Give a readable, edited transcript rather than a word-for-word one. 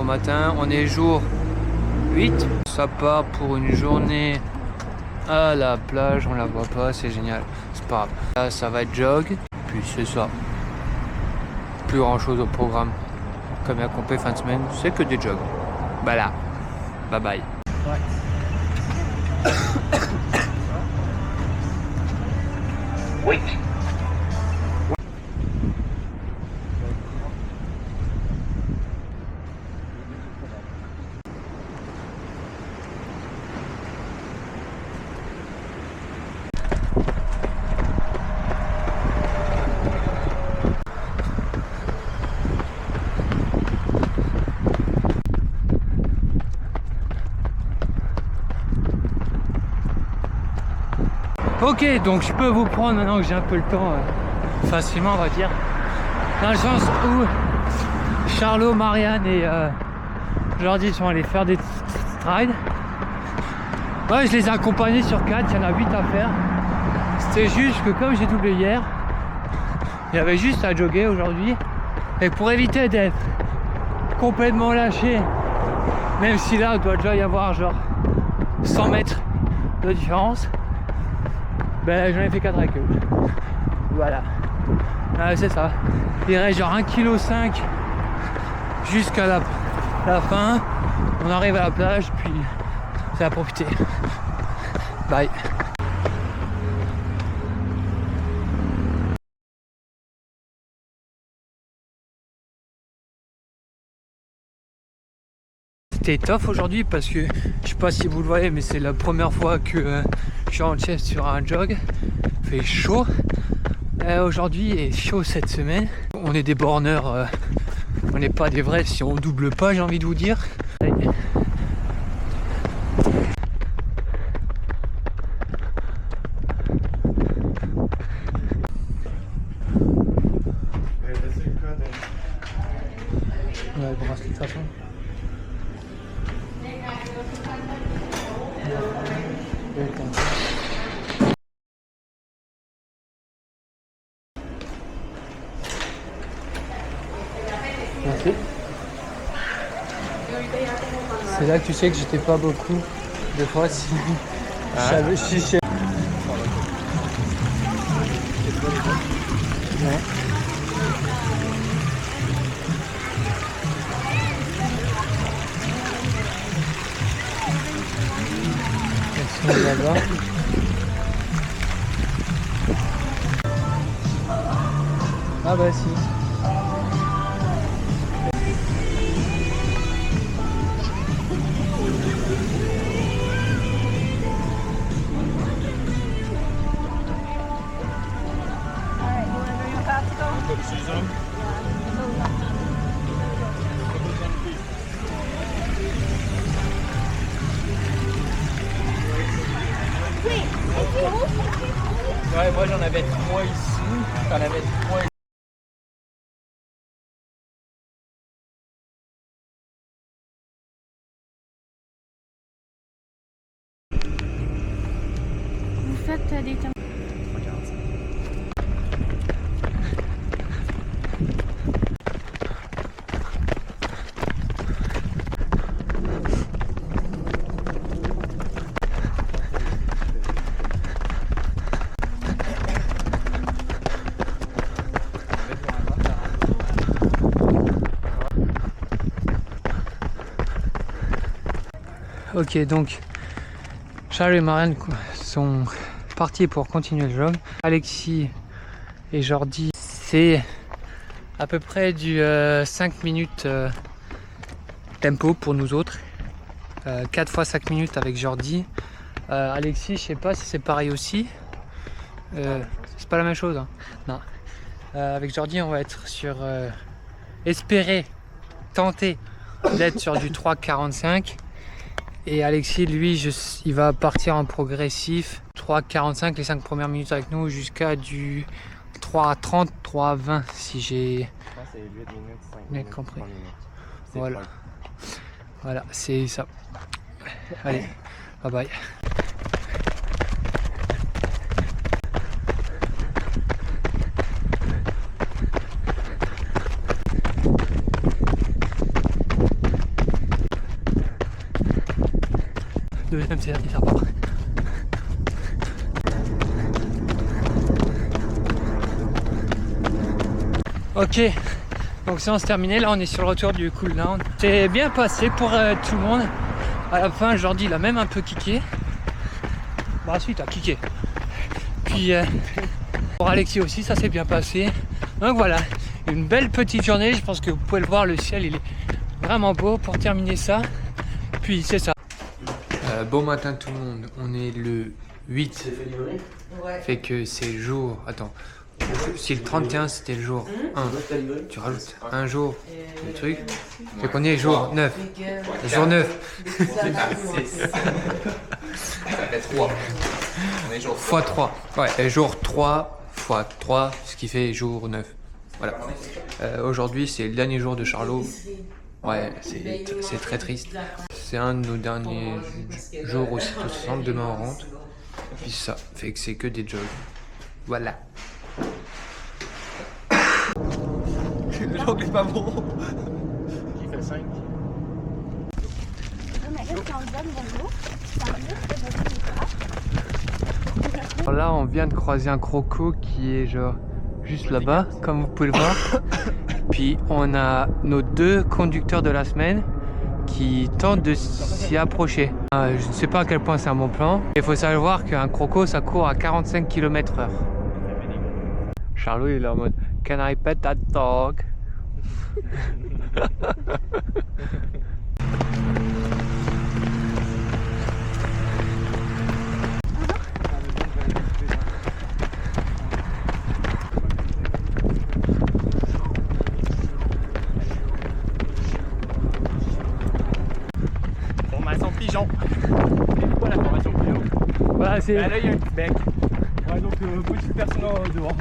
matin. On est jour 8. Ça part pour une journée à la plage. On la voit pas, c'est génial. C'est pas grave. Là, ça va être jog. Puis c'est ça. Plus grand chose au programme. Comme la compé fin de semaine, c'est que des jogs. Bah là. Bye bye. Ouais. Oui. Ok, donc je peux vous prendre maintenant que j'ai un peu le temps facilement, on va dire, dans le sens où Charlot, Marianne et Jordi sont allés faire des strides. Ouais, je les ai accompagnés sur 4, il y en a 8 à faire. C'était juste que comme j'ai doublé hier, il y avait juste à jogger aujourd'hui. Et pour éviter d'être complètement lâché, même si là il doit déjà y avoir genre 100 mètres de différence, ben j'en ai fait 4 avec eux. Voilà. C'est ça. Il reste genre 1,5 kg jusqu'à la fin. On arrive à la plage, puis c'est à profiter. Bye. C'était tough aujourd'hui parce que je sais pas si vous le voyez, mais c'est la première fois que je suis en chest sur un jog. Il fait chaud. Aujourd'hui il est chaud cette semaine. On est des borneurs, on n'est pas des vrais si on double pas, j'ai envie de vous dire. Allez. Ouais, bracelet de toute façon. Merci. C'est là que tu sais que j'étais pas beaucoup. Des fois, si je savais, si je... Ouais. Elles sont là-bas. Ah bah si. Ouais, moi j'en avais 3 ici, t'en avais 3 ici. Vous faites des temps. Ok, donc Charles et Marianne sont partis pour continuer le jog. Alexis et Jordi, c'est à peu près du 5 minutes tempo pour nous autres. 4 fois 5 minutes avec Jordi. Alexis, je sais pas si c'est pareil aussi. C'est pas la même chose. Hein. Non. Avec Jordi, on va être sur espérer, tenter d'être sur du 3,45. Et Alexis, lui, il va partir en progressif. 3,45 les 5 premières minutes avec nous jusqu'à du 3,30, 3,20 si j'ai bien compris. Voilà. Voilà, c'est ça. Allez, bye bye. Deuxième série, ça part. Ok, donc séance terminée, là on est sur le retour du cooldown. C'est bien passé pour tout le monde. À la fin, Jordi il a même un peu kické. Bah si, t'as kické. Puis pour Alexis aussi, ça s'est bien passé. Donc voilà, une belle petite journée. Je pense que vous pouvez le voir, le ciel il est vraiment beau pour terminer ça. Puis c'est ça. Bon matin tout le monde, on est le 8. Ouais. Fait que c'est jour. Attends. Si le 31 c'était le jour 1, tu rajoutes un jour le truc, fait qu'on est jour 9. Jour 9. Ça fait 3. On est jour Fois 3. Ouais, et jour 3 fois 3, ce qui fait jour 9. Voilà. Aujourd'hui c'est le dernier jour de Charlot. Ouais, c'est très triste. C'est un de nos derniers jours aussi tous ensemble. Demain on rentre. Puis ça fait que c'est que des jogs. Voilà. Le jog est pas bon. Qui fait 5. Là on vient de croiser un croco qui est genre juste là-bas, comme vous pouvez le voir. Puis on a nos 2 conducteurs de la semaine qui tentent de s'y approcher. Je ne sais pas à quel point c'est un bon plan. Il faut savoir qu'un croco ça court à 45 km/h. Charlot il est en mode Can I pet that dog? Formation pigeon. C'est quoi la formation pigeon? Voilà, c'est... Là, il y a un petit bec. Ouais, donc petite personne dehors.